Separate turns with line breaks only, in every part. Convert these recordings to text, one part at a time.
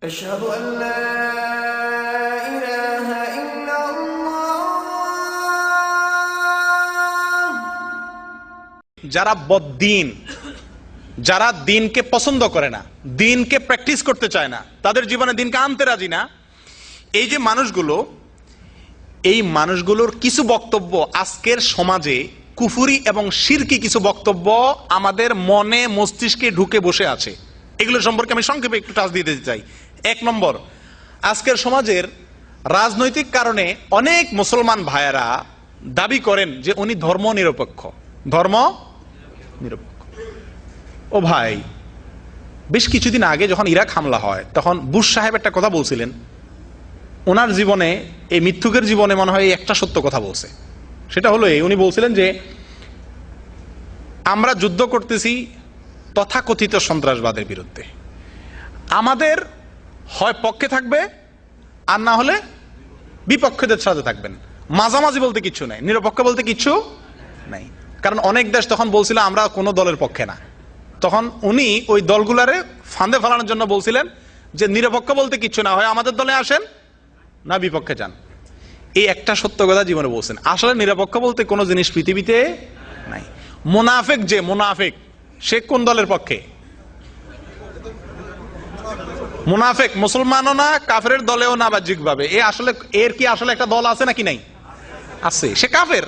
আশহাদু আল্লা ইলাহা ইল্লাল্লাহ।
যারা বদ্দিন, যারা দিনকে পছন্দ করে না, দিনকে প্র্যাকটিস করতে চায় না, তাদের জীবনে দিনকে আনতে রাজি না, এই যে মানুষগুলো, এই মানুষগুলোর কিছু বক্তব্য আজকের সমাজে কুফরি এবং শিরকি কিছু বক্তব্য আমাদের মনে মস্তিষ্কে ঢুকে বসে আছে। এগুলো সম্পর্কে আমি সংক্ষেপে একটু টাচ দিয়ে দিতে চাই। 1 নম্বর, আজকের সমাজের রাজনৈতিক কারণে অনেক মুসলমান ভাইয়েরা দাবি করেন যে উনি ধর্ম নিরপেক্ষ। ধর্ম নিরপেক্ষ। ও ভাই, বেশ কিছুদিন আগে যখন ইরাক হামলা হয় তখন বুশ সাহেব একটা কথা বলছিলেন। ওনার জীবনে, এই মৃত্যুকের জীবনে মনে হয় একটা সত্য কথা বলছে। সেটা হলো এই, উনি বলছিলেন যে আমরা যুদ্ধ করতেছি তথাকথিত সন্ত্রাসবাদের বিরুদ্ধে, আমাদের হয় পক্ষে থাকবে আর না হলে বিপক্ষদের সাথে থাকবেন, মাঝামাঝি বলতে কিছু নাই, নিরপেক্ষ বলতে কিছু নাই। কারণ অনেক দেশ তখন বলছিল আমরা কোনো দলের পক্ষে না, তখন উনি ওই দলগুলারে ফাঁদে ফেলানোর জন্য বলছিলেন যে নিরপেক্ষ বলতে কিছু না, হয় আমাদের দলে আসেন না বিপক্ষে যান। এই একটা সত্য কথা জীবনে বলছেন। আসলে নিরপেক্ষ বলতে কোনো জিনিস পৃথিবীতে নাই। মুনাফিক, যে মুনাফিক সে কোন দলের পক্ষে? মুনাফিক মুসলমানও না, কাফেরের দলেও না বাহ্যিকভাবে। এ আসলে, এর কি আসলে একটা দল আছে নাকি নাই? আছে, সে কাফের।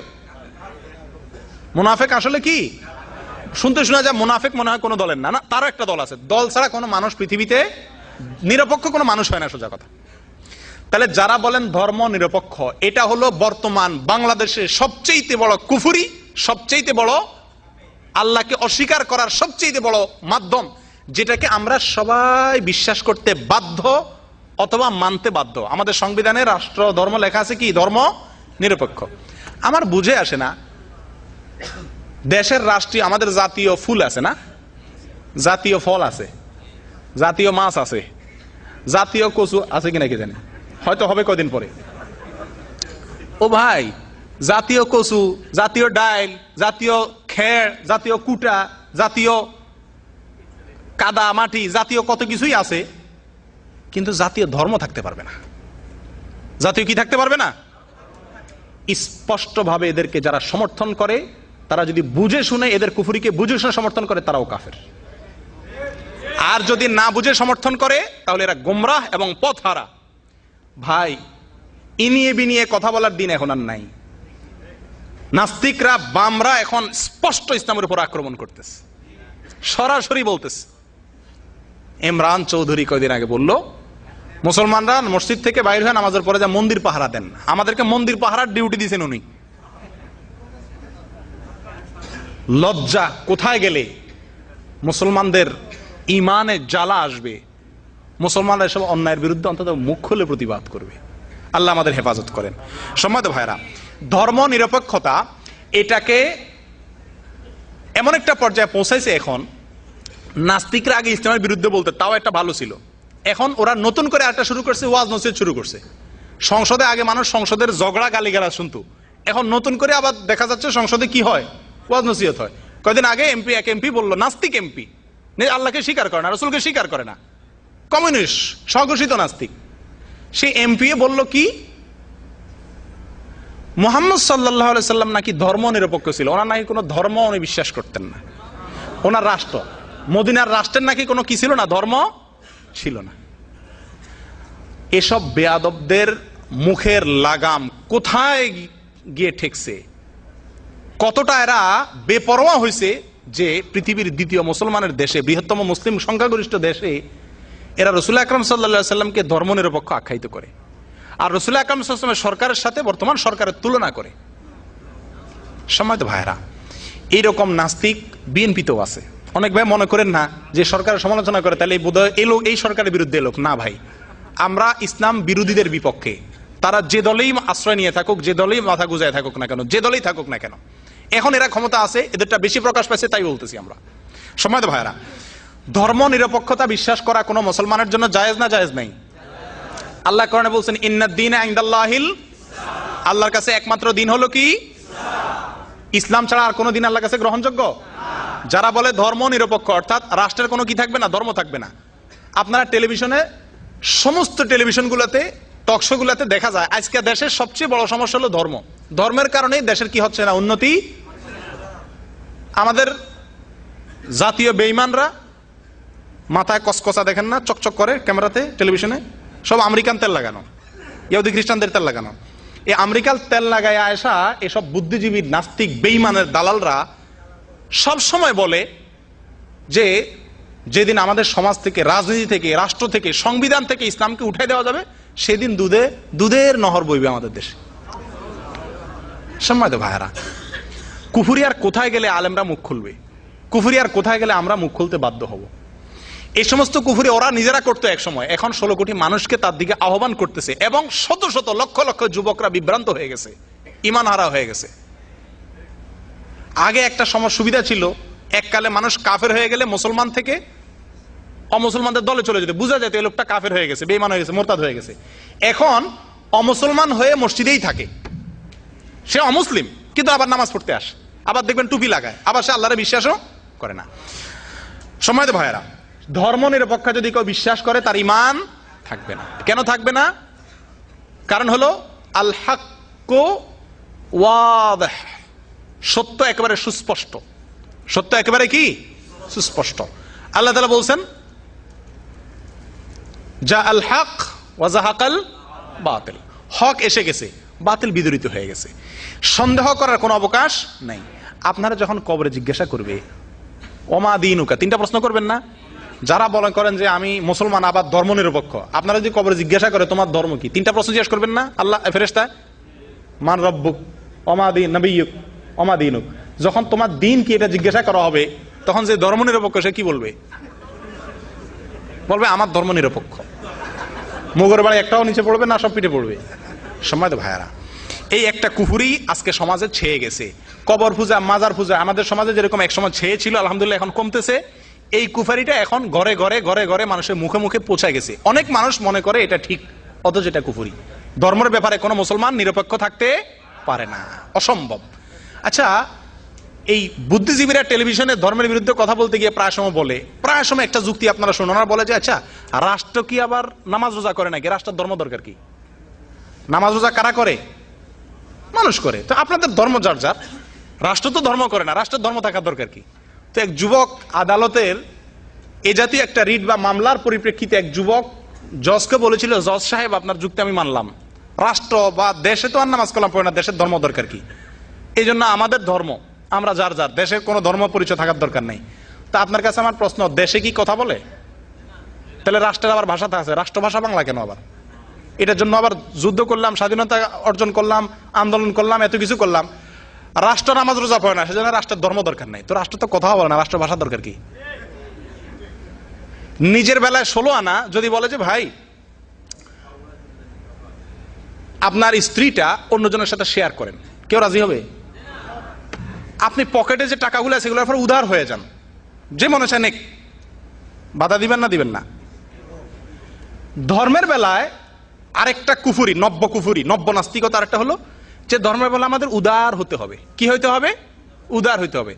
মুনাফিক আসলে কি? শুনতে শোনা যায় মুনাফিক মনে হয় কোনো দলের না, না, তারও একটা দল আছে। দল ছাড়া কোনো মানুষ পৃথিবীতে নিরপেক্ষ কোনো মানুষ হয় না, সোজা কথা। তাহলে যারা বলেন ধর্ম নিরপেক্ষ, এটা হলো বর্তমান বাংলাদেশের সবচেয়ে বড় কুফরি, সবচেয়ে বড় আল্লাহকে অস্বীকার করার সবচেয়ে বড় মাধ্যম, যেটাকে আমরা সবাই বিশ্বাস করতে বাধ্য অথবা মানতে বাধ্য। আমাদের সংবিধানে রাষ্ট্র ধর্ম লেখা আছে কি? ধর্ম নিরপেক্ষ। আমার বুঝে আসে না, দেশের রাষ্ট্রীয়, আমাদের জাতীয় ফুল আছে না, জাতীয় ফল আছে, জাতীয় মাছ আছে, জাতীয় কচু আছে কিনা কি জানি, হয়তো হবে কদিন পরে। ও ভাই, জাতীয় কচু, জাতীয় ডাইল, জাতীয় খের, জাতীয় কুটা, জাতীয় কাদা মাটি, জাতীয় কত কিছুই আছে, কিন্তু জাতীয় ধর্ম থাকতে পারবে না। জাতীয় কি থাকতে পারবে না? স্পষ্টভাবে এদেরকে যারা সমর্থন করে, তারা যদি বুঝে শুনে এদের কুফরিকে বুঝে শুনে সমর্থন করে, তারাও কাফের। আর যদি না বুঝে সমর্থন করে, তাহলে এরা গোমরাহ এবং পথহারা। ভাই, ইনিয়ে বিনিয়ে কথা বলার দিন এখন আর নাই। নাস্তিকরা, বামরা এখন স্পষ্ট ইসলামের উপর আক্রমণ করতেছে, সরাসরি বলতেছে। ইমরান চৌধুরী কয়দিন আগে বলল, মুসলমানরা মসজিদ থেকে বাইরে হয়ে নামাজের পরে যা মন্দির পাহারা দেন, আমাদেরকে মন্দির পাহারার ডিউটি দিয়েছেন উনি। লজ্জা কোথায় গেলে মুসলমানদের ইমানে জ্বালা আসবে, মুসলমানরা এসব অন্যায়ের বিরুদ্ধে অন্তত মুখ খুলে প্রতিবাদ করবে। আল্লাহ আমাদের হেফাজত করেন। সম্মানিত ভাইরা, ধর্ম নিরপেক্ষতা এটাকে এমন একটা পর্যায়ে পৌঁছাইছে, এখন নাস্তিকরা আগে ইসলামের বিরুদ্ধে বলতে তাও একটা ভালো ছিল, এখন ওরা নতুন করে একটা শুরু করছে, ওয়াজ নসিহত শুরু করছে। সংসদে আগে মানুষ সংসদের ঝগড়া গালিগালাজ শুনতো, এখন নতুন করে আবার দেখা যাচ্ছে সংসদে কি হয়? ওয়াজ নসিহত হয়। কয়দিন আগে এক এমপি বলল, নাস্তিক এমপি, আল্লাহকে স্বীকার করে না, রাসূলকে স্বীকার করে না, কমিউনিস্ট, স্বঘোষিত নাস্তিক, সে এমপি বলল কি মুহাম্মদ সাল্লাল্লাহু আলাইহি সাল্লাম নাকি ধর্ম নিরপেক্ষ ছিল, ওনার নাকি কোনো ধর্ম উনি বিশ্বাস করতেন না, ওনার রাষ্ট্র মদিনার রাষ্ট্রের নাকি কোনো কি ছিল না, ধর্ম ছিল না। এসব বেয়াদবদের মুখের লাগাম কোথায় গিয়ে ঠেকছে, কতটা এরা বেপরোয়া হয়েছে যে পৃথিবীর দ্বিতীয় মুসলমানের দেশে, বৃহত্তম মুসলিম সংখ্যাগরিষ্ঠ দেশে এরা রাসূল আকরাম সাল্লাল্লাহু আলাইহি সাল্লামকে ধর্ম নিরপেক্ষ আখ্যায়িত করে, আর রাসূল আকরাম সাল্লাল্লাহু আলাইহি সাল্লামের সরকারের সাথে বর্তমান সরকারের তুলনা করে। সম্মানিত ভাইরা, এইরকম নাস্তিক বিএনপিতেও আছে। অনেক ভাই মনে করেন না যে সরকারের সমালোচনা করে তাহলে বোধহয় এই লোক এই সরকারের বিরুদ্ধে লোক না। ভাই, আমরা ইসলাম বিরোধীদের বিপক্ষে, তারা যে দলেই আশ্রয় নিয়ে থাকুক, যে দলেই মাথা গুজায় থাকুক না কেন, যে দলেই থাকুক না কেন, এখন এরা ক্ষমতা আছে, এদেরটা বেশি প্রকাশ পাইছে, তাই বলতেছি আমরা। সম্মানিত ভাইরা, ধর্ম নিরপেক্ষতা বিশ্বাস করা কোনো মুসলমানের জন্য জায়েজ না জায়েজ নাই? আল্লাহ কোরআনে বলছেন, ইন্নাদ দীনা ইনদাল্লাহিল, আল্লাহর কাছে একমাত্র দিন হলো কি? ইসলাম ছাড়া আর কোনো দিন আল্লাহর কাছে গ্রহণযোগ্য? যারা বলে ধর্ম নিরপেক্ষ, অর্থাৎ রাষ্ট্রের কোনো কি থাকবে না, ধর্ম থাকবে না, আপনারা টেলিভিশনে সমস্ত টেলিভিশনগুলোতে, টকশোগুলোতে দেখা যায় আজকে দেশের সবচেয়ে বড় সমস্যা হলো ধর্ম। ধর্মের কারণেই দেশের কি হচ্ছে না, উন্নতি। আমাদের জাতীয় বেঈমানরা মাথায় কসকসা দেখেন না, চকচক করে ক্যামেরাতে, টেলিভিশনে, সব আমেরিকান তেল লাগানো, ইহুদি খ্রিস্টানদের তেল লাগানো। এই আমেরিকান তেল লাগায় আসা এসব বুদ্ধিজীবী নাস্তিক বেঈমানের দালালরা সব সময় বলে যে যেদিন আমাদের সমাজ থেকে, রাজনীতি থেকে, রাষ্ট্র থেকে, সংবিধান থেকে ইসলামকে উঠাই দেওয়া যাবে, সেদিন দুধের নহর বইবে আমাদের দেশে। সম্মানিত ভাইয়েরা, কুফুরিয়ার কোথায় গেলে আলেমরা মুখ খুলবে? কুফুরিয়ার কোথায় গেলে আমরা মুখ খুলতে বাধ্য হব? এই সমস্ত কুফুরি ওরা নিজেরা করতো এক সময়, এখন 16 কোটি মানুষকে তার দিকে আহ্বান করতেছে, এবং শত শত লক্ষ লক্ষ যুবকরা বিভ্রান্ত হয়ে গেছে, ঈমান হারা হয়ে গেছে। আগে একটা সুবিধা ছিল, এককালে মানুষ কাফের হয়ে গেলে মুসলমান থেকে অমুসলমানদের দলে চলে যেত, বুঝা যেত এই লোকটা কাফের হয়ে গেছে, বেঈমান হয়ে গেছে, মোরতাদ হয়ে গেছে। এখন অমুসলমান হয়ে মসজিদেই থাকে, সে অমুসলিম কিন্তু আবার নামাজ পড়তে আসে, আবার দেখবেন টুপি লাগায়, আবার সে আল্লাহরে বিশ্বাসও করে না। সম্মানিত ভাইয়েরা, ধর্ম নিরপেক্ষ যদি কেউ বিশ্বাস করে তার ঈমান থাকবে না। কেন থাকবে না? কারণ হলো আল হাক্কু ওয়াদিহ, সত্য একেবারে সুস্পষ্ট। সত্য একেবারে কি? সুস্পষ্ট। আল্লাহ তাআলা বলছেন যা আল হক ওয়া যাহাকাল বাতিল, হক এসে গেছে, বাতিল বিদূরিত হয়ে গেছে, সন্দেহ করার কোনো অবকাশ নাই। আপনারা যখন কবরে জিজ্ঞাসা করবে ওমা দীনুকা, 3টা প্রশ্ন করবেন না? যারা বলেন করেন যে আমি মুসলমান আবার ধর্ম নিরপেক্ষ, আপনারা যদি কবরে জিজ্ঞাসা করে তোমার ধর্ম কি, 3টা প্রশ্ন জিজ্ঞাসা করবেন না? আল্লাহ ফেরেশতা মান রব্বুক ওমা দীন নবিয়ুক ওমা দীনুক, যখন তোমার দিন কি এটা জিজ্ঞাসা করা হবে, তখন যে ধর্ম নিরপেক্ষ সে কি বলবে? বলবে আমার ধর্ম নিরপেক্ষ। মুগের বাড়ি একটাও নিচে পড়বে না, সব পিঠে পড়বে। সম্মানিত ভাইয়ারা, এই একটা কুফুরি আজকে সমাজে ছেয়ে গেছে। কবর পূজা, মাজার পূজা আমাদের সমাজে যেরকম একসময় ছেয়ে ছিল, আলহামদুলিল্লাহ এখন কমতেছে। এই কুফারিটা এখন ঘরে ঘরে ঘরে ঘরে মানুষের মুখে মুখে পৌঁছে গেছে। অনেক মানুষ মনে করে এটা ঠিক, অথচ এটা কুফুরি। ধর্মের ব্যাপারে কোনো মুসলমান নিরপেক্ষ থাকতে পারে না, অসম্ভব। আচ্ছা, এই বুদ্ধিজীবীরা টেলিভিশনে ধর্মের বিরুদ্ধে কথা বলতে গিয়ে প্রায় সময় একটা যুক্তি আপনারা শুনুন, ওনারা বলে যে আচ্ছা রাষ্ট্র কি আবার নামাজ রোজা করে নাকি? রাষ্ট্রের ধর্ম দরকার কি? নামাজ রোজা কারা করে? মানুষ করে। তো আপনাদের ধর্ম যার যার, রাষ্ট্র তো ধর্ম করে না, রাষ্ট্রের ধর্ম থাকার দরকার কি? তো এক যুবক আদালতের এ জাতীয় একটা রিট বা মামলার পরিপ্রেক্ষিতে এক যুবক জজকে বলেছিল, জজ সাহেব আপনার যুক্তি আমি মানলাম, রাষ্ট্র বা দেশে তো আর নামাজ কালাম পড়ে না, দেশের ধর্ম দরকার কি? এই জন্য আমাদের ধর্ম আমরা যার যার, দেশের কোনো ধর্ম পরিচয় থাকার দরকার নেই। তা আপনার কাছে আমার প্রশ্ন, দেশে কি কথা বলে? তাহলে রাষ্ট্রের আবার ভাষা আছে, রাষ্ট্রভাষা বাংলা কেন? আবার এটার জন্য আবার যুদ্ধ করলাম, স্বাধীনতা অর্জন করলাম, আন্দোলন করলাম, এত কিছু করলাম, রাষ্ট্র নামাজ রোজা পড়ে না, সেজন্য রাষ্ট্রের ধর্ম দরকার নাই। তো রাষ্ট্র তো কথা বলে না, রাষ্ট্র ভাষা দরকার কি? নিজের বেলায় 16 আনা যদি বলে যে ভাই আপনার স্ত্রীটা অন্যজনের সাথে শেয়ার করেন, কেউ রাজি হবে? আপনি পকেটে যে টাকাগুলো আছে সেগুলোর পর উদার হয়ে যান, যে মনে চায় নেক, বাধা দিবেন না? দিবেন না। ধর্মের বেলায় আরেকটা কুফুরি, নব্য নাস্তিকতা আরেকটা হলো যে ধর্মের বেলা আমাদের উদার হতে হবে। কি হইতে হবে? উদার হইতে হবে।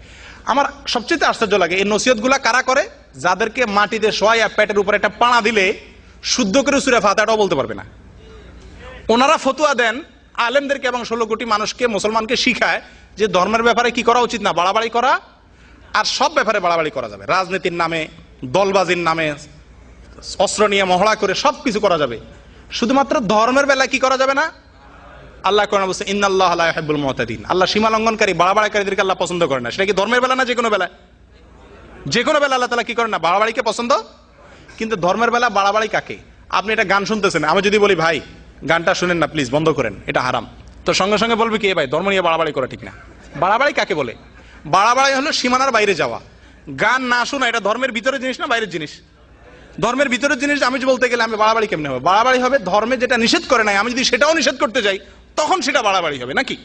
আমার সবচেয়ে আশ্চর্য লাগে এই নসিহতগুলা কারা করে? যাদেরকে মাটিতে শোয়া পেটের উপরে একটা পাড়া দিলে শুদ্ধ করে সূরা ফাতিহাটাও বলতে পারবে না। ওনারা ফতুয়া দেন আলেমদেরকে এবং 16 কোটি মানুষকে, মুসলমানকে শিখায় যে ধর্মের ব্যাপারে কি করা উচিত না, বাড়াবাড়ি করা, আর সব ব্যাপারে বাড়াবাড়ি করা যাবে। রাজনীতির নামে, দলবাজির নামে, অস্ত্র নিয়ে মহড়া করে সবকিছু করা যাবে, শুধুমাত্র ধর্মের বেলায় কি করা যাবে না? আল্লাহ কোরআনে বলছে ইন্নাল্লাহা লা ইউহিব্বুল মুতাদিন, আল্লাহ সীমা লঙ্ঘনকারী, বাড়াবাড়িকারীদেরকে আল্লাহ পছন্দ করে না। সেটা কি ধর্মের বেলা না যে কোনো বেলায়? যে কোনো বেলা আল্লাহ তাআলা কি করেন না? বাড়াবাড়িকে পছন্দ। কিন্তু ধর্মের বেলা বাড়াবাড়ি কাকে? আপনি এটা গান শুনতেছেন, আমি যদি বলি ভাই গানটা শুনেন না প্লিজ, বন্ধ করেন, এটা হারাম, তো সঙ্গে সঙ্গে বলবে কি ভাই ধর্ম নিয়ে বাড়াবাড়ি করা ঠিক না। বাড়াবাড়ি কাকে বলে? বাড়াবাড়ি হলো সীমানার বাইরে যাওয়া। গান না শোনা এটা ধর্মের ভিতরের জিনিস না বাইরের জিনিস? ধর্মের ভিতরের জিনিস আমি বলতে গেলে আমি বাড়াবাড়ি কেমনে হবে? বাড়াবাড়ি হবে ধর্মে যেটা নিষেধ করে নাই, আমি যদি সেটাও নিষেধ করতে যাই তখন সেটা বাড়াবাড়ি হবে নাকি?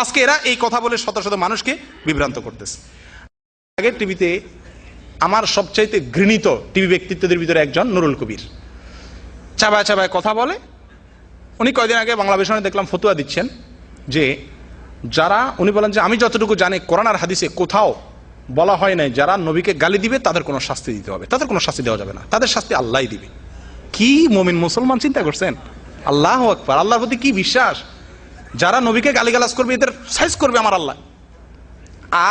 আজকে এরা এই কথা বলে শত শত মানুষকে বিভ্রান্ত করতেছে। আগে টিভিতে আমার সবচাইতে ঘৃণিত টিভি ব্যক্তিত্বদের ভিতরে একজন নুরুল কবির, চাবায় চাবায় কথা বলে। উনি কয়দিন আগে বাংলাদেশে দেখলাম ফতুয়া দিচ্ছেন যে যারা, উনি বলেন যে আমি যতটুকু জানি কোরআন আর হাদিসে কোথাও বলা হয় নাই যারা নবীকে গালি দিবে তাদের কোনো শাস্তি দিতে হবে, তাদের কোনো শাস্তি দেওয়া যাবে না, তাদের শাস্তি আল্লাহই দিবে। কি মুমিন মুসলমান চিন্তা করছেন? আল্লাহু আকবার। আল্লাহর প্রতি কি বিশ্বাস! যারা নবীকে গালিগালাজ করবে এদের সাইজ করবে আমার আল্লাহ।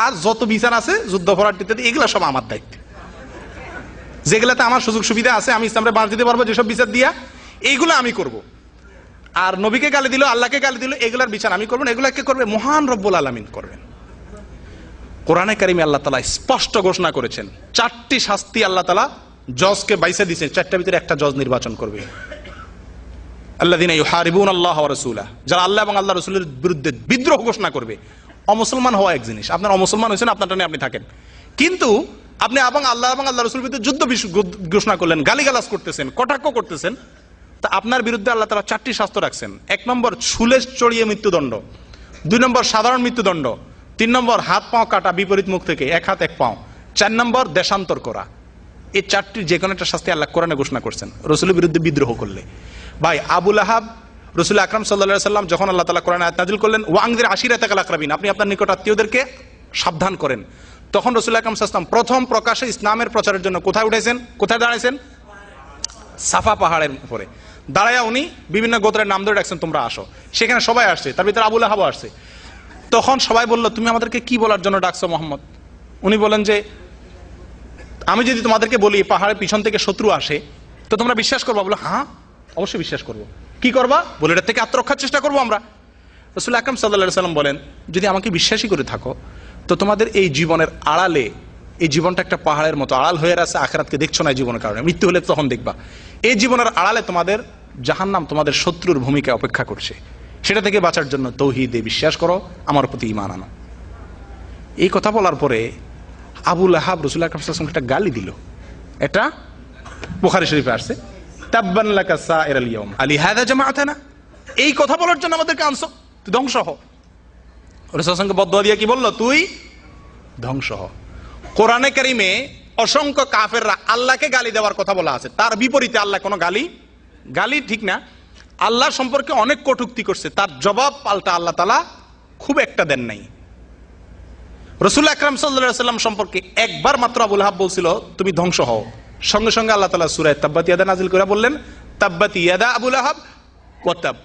আর যত বিচার আছে যুদ্ধাপরাধ ইত্যাদি এগুলো সব আমার দায়িত্ব। যেগুলাতে আমার সুযোগ সুবিধা আছে আমি ইসলামে বাঁচ দিতে পারবো, যেসব বিচার দিয়া এইগুলো আমি করব। আর নবীকে গালি দিল, আল্লাহকে গালি দিল, এগুলার বিচার আমি করবো না, এগুলা কে করবে? মহান রব্বুল আলামিন করবেন। কোরআনে কারিমে আল্লাহ তাআলা স্পষ্ট ঘোষণা করেছেন 4টি শাস্তি আল্লাহ তাআলা জজকে বাইসে দিয়েছেন, 4টার ভিতরে একটা জজ নির্বাচন করবে। আল্লাযীনা ইউহারিবুনা আল্লাহ ওয়া রাসূলাহ, যারা আল্লাহ এবং আল্লাহর রাসূলের বিরুদ্ধে বিদ্রোহ ঘোষণা করবে। অমুসলমান হওয়া এক জিনিস, আপনার অমুসলমান হয়েছেন আপনারটা নিয়ে আপনি থাকেন, কিন্তু আপনি আল্লাহ এবং আল্লাহর রাসূলের বিরুদ্ধে যুদ্ধ ঘোষণা করলেন, গালিগালাজ করতেছেন, কটাক্ষ করতেছেন, তা আপনার বিরুদ্ধে আল্লাহ তাআলা 4টি শাস্তি রাখছেন। 1 নম্বর ছুলে চড়িয়ে মৃত্যুদণ্ড, 2 নম্বর সাধারণ মৃত্যুদণ্ড, 3 নম্বর হাত পাও কাটা বিপরীত মুখ থেকে, 1 হাত 1 পাও, 4 নম্বর দেশান্তর করা। এই 4টির যে কোনো একটা শাস্তি আল্লাহ কোরআনে ঘোষণা করছেন রাসূলের বিরুদ্ধে বিদ্রোহ করলে। ভাই আবু লাহাব রাসূল আকরাম সাল্লাল্লাহু আলাইহি ওয়াসাল্লাম যখন আল্লাহ তাআলা কোরআনে আয়াত নাযিল করলেন ওয়াংযির আশিরাতাকাল আকরাবিন, আপনি আপনার নিকট আত্মীয়দেরকে সাবধান করেন, তখন রাসূল আকরাম সাল্লাল্লাহু আলাইহি ওয়াসাল্লাম প্রথম প্রকাশ্যে ইসলামের প্রচারের জন্য কোথায় উঠেছেন? কোথায় দাঁড়াইছেন? সাফা পাহাড়ের উপরে দাঁড়ায়া উনি বিভিন্ন গোত্রের নাম ধরে ডাকছেন, তোমরা আসো। সেখানে সবাই আসছে, তার ভিতরে আবু লাহাবও আসছে। তখন সবাই বলল, তুমি আমাদেরকে কি বলার জন্য ডাকছো মোহাম্মদ? উনি বলেন যে আমি যদি তোমাদেরকে বলি পাহাড়ের পিছন থেকে শত্রু আসে তো তোমরা বিশ্বাস করবা? বলো হ্যাঁ অবশ্যই বিশ্বাস করবো। কি করবা? বলে এটা থেকে আত্মরক্ষার চেষ্টা করবো আমরা। রাসূল আকরাম সাল্লাল্লাহু আলাইহি ওয়াসাল্লাম বলেন, যদি আমাকে বিশ্বাসই করে থাকো তো তোমাদের এই জীবনের আড়ালে, এই জীবনটা একটা পাহাড়ের মতো আড়াল হয়ে আছে, আখিরাতকে দেখছো না এই জীবনের কারণে, মৃত্যু হলে তখন দেখবা। এই জীবনের আড়ালে তোমাদের জাহান্নাম তোমাদের শত্রুর ভূমিকা অপেক্ষা করছে, সেটা থেকে বাঁচার জন্য তৌহিদে বিশ্বাস করো, আমার প্রতি ঈমান আনো। এই কথা বলার পরে আবু লাহাব রাসূল আকরাম সাল্লাল্লাহু আলাইহি ওয়াসাল্লামকে একটা গালি দিল। এটা বুখারী শরীফে আসছে, তাব্বান লাকা সাইরাল ইয়াউম আলিহাযা জামাআতানা, এই কথা বলার জন্য আমাদেরকে আনছো, তুই ধ্বংস হ। রাসূলকে বদদুয়া দিয়ে কি বলল? তুই ধ্বংস হ। কোরআনে কারিমে অসংখ্য কাফেররা আল্লাহকে গালি দেওয়ার কথা বলা আছে, তার বিপরীতে আল্লাহ কোনো গালি ঠিক না, আল্লাহ সম্পর্কে অনেক কটূক্তি করছে, তার জবাব পাল্টা আল্লাহ তাআলা খুব একটা দেন নাই। রাসূল আকরাম সাল্লাল্লাহু আলাইহি ওয়াসাল্লাম সম্পর্কে একবার মাত্র আবু লাহাব বলছিল তুমি ধ্বংস হও, সঙ্গে সঙ্গে আল্লাহ তাআলা সূরা তাব্বাত ইয়াদা নাযিল করে বললেন, তাব্বাত ইয়াদা আবু লাহাব ওয়া তাব,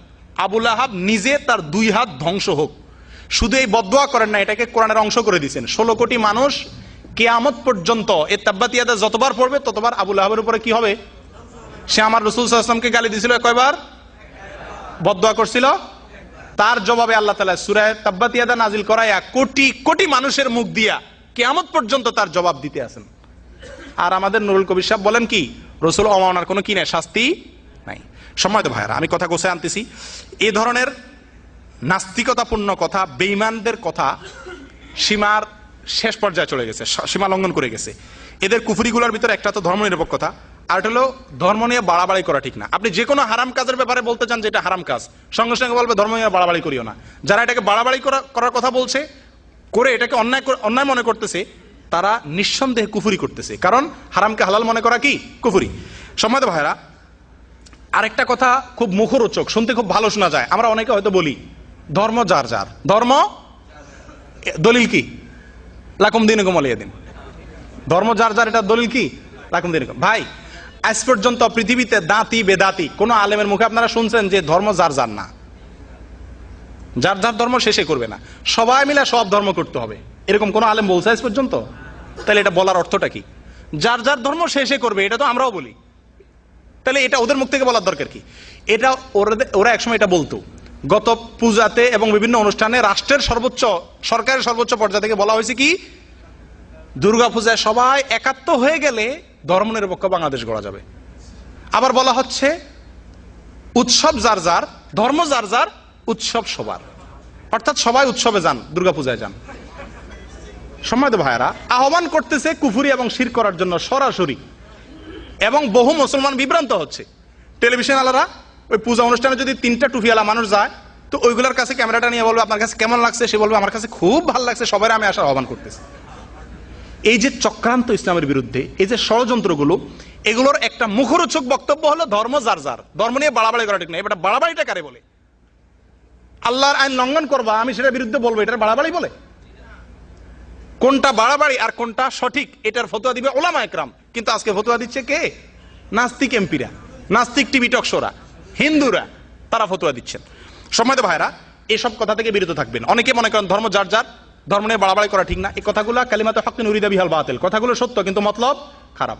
আবু লাহাব নিজে তার 2 হাত ধ্বংস হোক। শুধু এই বদদুয়া করেন না, এটাকে কোরআনের অংশ করে দিয়েছেন। 16 কোটি মানুষ কিয়ামত পর্যন্ত এই তাব্বাত ইয়াদা যতবার পড়বে ততবার আবু লাহাবের উপরে কি হবে? সে আমার রাসূল সাল্লাল্লাহু আলাইহি ওয়াসাল্লামকে গালি দিয়েছিল কয়বার? বদদুয়া করছিল। তার জবাবে আল্লাহ তাআলা সূরা তাব্বাত ইয়াদা নাযিল করায়া কোটি কোটি মানুষের মুখ দিয়া কিয়ামত পর্যন্ত তার জবাব দিতে আছেন। আর আমাদের নুরুল কবির সাহেব বলেন কি, রাসূল অমানার কোনো কি নাই, শাস্তি নাই। সম্মানিত ভাইরা, আমি কথা গোছায় আনতেছি। এই ধরনের নাস্তিকতাপূর্ণ কথা, বেঈমানদের কথা সীমার শেষ পর্যায়ে চলে গেছে, সীমা লঙ্ঘন করে গেছে। এদের কুফরিগুলোর ভিতরে একটা তো ধর্মনিরপেক্ষতা, আর এটা হলো ধর্ম নিয়ে বাড়াবাড়ি করা ঠিক না। আপনি যে কোনো হারাম কাজের ব্যাপারে বলতে চান যে এটা হারাম কাজ, সঙ্গে সঙ্গে বলবে ধর্ম নিয়ে বাড়াবাড়ি করিও না। যারা এটাকে বাড়াবাড়ি করার কথা বলছে, করে এটাকে অন্যায় মনে করতেছে, তারা নিঃসন্দেহে কুফরি করতেছে, কারণ হারামকে হালাল মনে করা কি? কুফরি। সম্মানিত ভাইরা, আরেকটা কথা খুব মুখরোচক, শুনতে খুব ভালো শোনা যায়। আমরা অনেকে হয়তো বলি ধর্ম যার যার, ধর্ম দলিল কি? লাকুম দীনুকুম ওয়ালিয়া দিন। ধর্ম যার যার, এটা দলিল কি? লাকুম দীনুকুম। ভাই, আজ পর্যন্ত পৃথিবীতে দাঁতি বেদাতি কোন আলেমের মুখে আপনারা শুনছেন যে ধর্ম যার যার না, যার যার ধর্ম শেষে করবে না, সবাই মিলে সব ধর্ম করতে হবে, এরকম কোন আলেম বলছে আজ পর্যন্ত? তাহলে এটা বলার অর্থটা কি? যার যার ধর্ম শেষে করবে, এটা তো আমরাও বলি, তাহলে এটা ওদের মুখ থেকে বলার দরকার কি? এটা ওরা একসময় এটা বলতো। গত পূজাতে এবং বিভিন্ন অনুষ্ঠানে রাষ্ট্রের সর্বোচ্চ, সরকারের সর্বোচ্চ পর্যায়ে থেকে বলা হয়েছে কি, দুর্গা পূজায় সবাই একাত্ম হয়ে গেলে ধর্মনিরপেক্ষ বাংলাদেশ গড়া যাবে। আবার বলা হচ্ছে উৎসব যার যার, ধর্ম যার যার, উৎসব সবার, অর্থাৎ সবাই উৎসবে যান, দুর্গাপূজায় যান। সম্মানিত ভাইয়েরা, আহ্বান করতেছে কুফরি এবং শিরক করার জন্য সরাসরি, এবং বহু মুসলমান বিভ্রান্ত হচ্ছে। টেলিভিশন আলারা ওই পূজা অনুষ্ঠানে যদি 3টা টুপিওয়ালা মানুষ যায়, তো ওইগুলোর কাছে ক্যামেরাটা নিয়ে বলবে আপনার কাছে কেমন লাগছে, সে বলবে আমার কাছে খুব ভালো লাগছে, সবাই আমি আসার আহ্বান করতেছি। এই যে চক্রান্ত ইসলামের বিরুদ্ধে, এই যে ষড়যন্ত্রগুলো, এগুলোর একটা মুখরোচক বক্তব্য হলো ধর্ম যার যার, ধর্ম নিয়ে বাড়াবাড়ি করা ঠিক না। এবার বাড়াবাড়িটা কারে বলে? আল্লাহর আইন লঙ্ঘন করবা, আমি সেটার বিরুদ্ধে বলবো, এটার বাড়াবাড়ি বলে? কোনটা বাড়াবাড়ি আর কোনটা সঠিক, এটার ফতোয়া দিবে উলামা একরাম, কিন্তু আজকে ফতোয়া দিচ্ছে কে? নাস্তিক এমপিরা। নাস্তিক টিভি টক শোরা, হিন্দুরা, তারা ফতোয়া দিচ্ছেন। সম্মানিত ভাইরা, এসব কথা থেকে বিরত থাকবেন। অনেকে মনে করেন ধর্ম যার যার, ধর্ম নিয়ে বাড়াবাড়ি করা ঠিক না। এই কথাগুলো কালিমাতে হক উরিদা বিহাল বাতিল, কথাগুলো সত্য কিন্তু মতলব খারাপ।